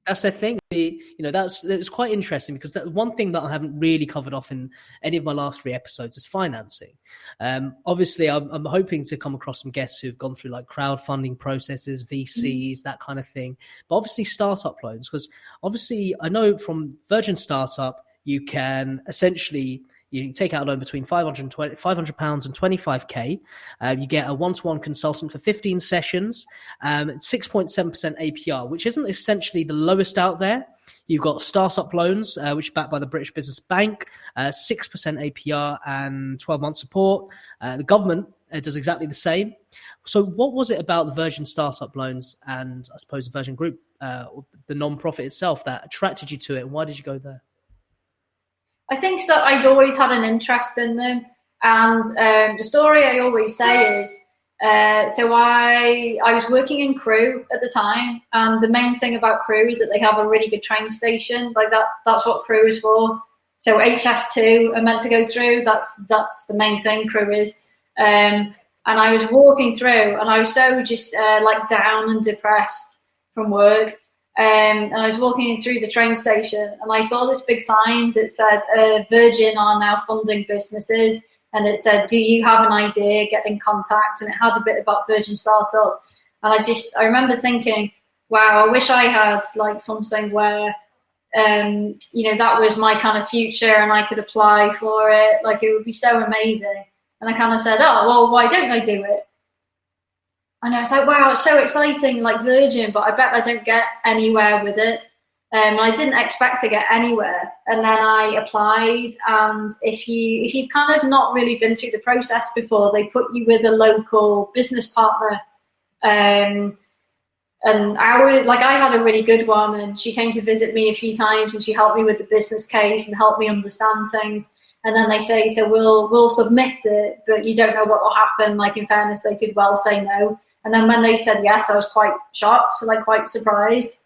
That's the thing. That's quite interesting, because that one thing that I haven't really covered off in any of my last 3 episodes is financing. Obviously, I'm hoping to come across some guests who've gone through like crowdfunding processes, VCs, that kind of thing. But obviously, startup loans, because obviously I know from Virgin Startup, you can essentially you can take out a loan between £500 and £25k. You get a one-to-one consultant for 15 sessions, 6.7% APR, which isn't essentially the lowest out there. You've got startup loans, which are backed by the British Business Bank, 6% APR and 12-month support. The government does exactly the same. So what was it about the Virgin Startup loans and I suppose the Virgin Group, the non-profit itself, that attracted you to it, and why did you go there? I think so. I'd always had an interest in them, and the story I always say is, so I was working in Crewe at the time, and the main thing about Crewe is that they have a really good train station. Like that's what Crewe is for. So h2s are meant to go through. That's the main thing Crewe is. And I was walking through, and I was so just like down and depressed from work. And I was walking through the train station, and I saw this big sign that said Virgin are now funding businesses, and it said, do you have an idea, get in contact, and it had a bit about Virgin Startup. And I remember thinking, wow, I wish I had like something where that was my kind of future and I could apply for it. Like, it would be so amazing. And I kind of said, oh well, why don't I do it? And I was like, wow, it's so exciting, like Virgin, but I bet I don't get anywhere with it. I didn't expect to get anywhere. And then I applied, and if you've kind of not really been through the process before, they put you with a local business partner. And I had a really good one, and she came to visit me a few times, and she helped me with the business case and helped me understand things. And then they say, so we'll submit it, but you don't know what will happen. Like, in fairness, they could well say no. And then when they said yes, I was quite shocked, like quite surprised.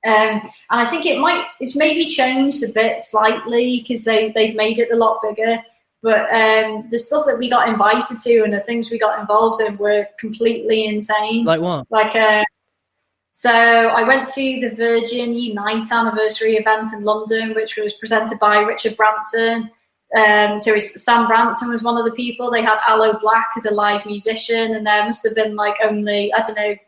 And I think it's maybe changed a bit slightly, because they've made it a lot bigger. But the stuff that we got invited to and the things we got involved in were completely insane. Like what? So I went to the Virgin Unite anniversary event in London, which was presented by Richard Branson. So Sam Branson was one of the people. They had Aloe Black as a live musician, and there must have been like only,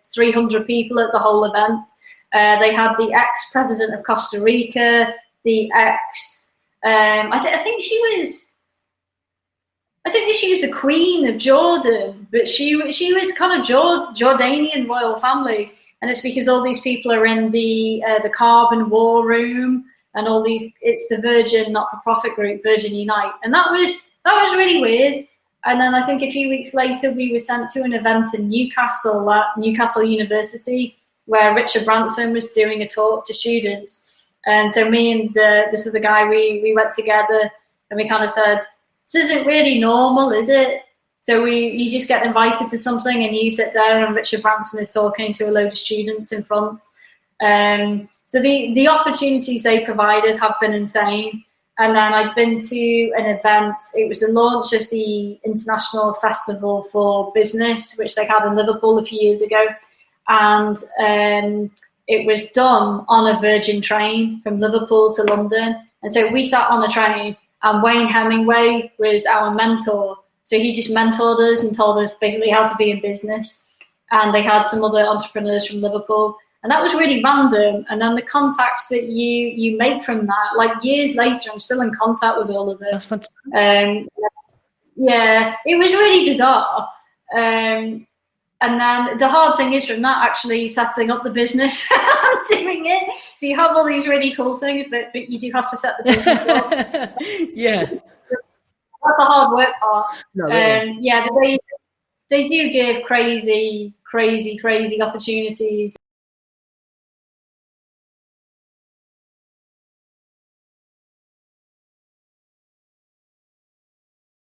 300 people at the whole event. They had the ex-president of Costa Rica, the ex, I don't think she was the Queen of Jordan, but she was kind of Jordanian royal family. And it's because all these people are in the carbon war room, and all these, it's the Virgin not-for-profit group, Virgin Unite. And that was really weird. And then I think a few weeks later, we were sent to an event in Newcastle, at Newcastle University, where Richard Branson was doing a talk to students. And so me and this other guy, we went together, and we kind of said, this isn't really normal, is it? So you just get invited to something, and you sit there, and Richard Branson is talking to a load of students in front. So the opportunities they provided have been insane. And then I've been to an event. It was the launch of the International Festival for Business, which they had in Liverpool a few years ago. And it was done on a Virgin train from Liverpool to London. And so we sat on a train, and Wayne Hemingway was our mentor. So he just mentored us and told us basically how to be in business. And they had some other entrepreneurs from Liverpool. And that was really random. And then the contacts that you make from that, like years later, I'm still in contact with all of them. That's fantastic. Yeah, it was really bizarre. And then the hard thing is from that actually setting up the business and doing it. So you have all these really cool things, but you do have to set the business up. Yeah. That's the hard work part. No, really. Yeah, but they do give crazy opportunities.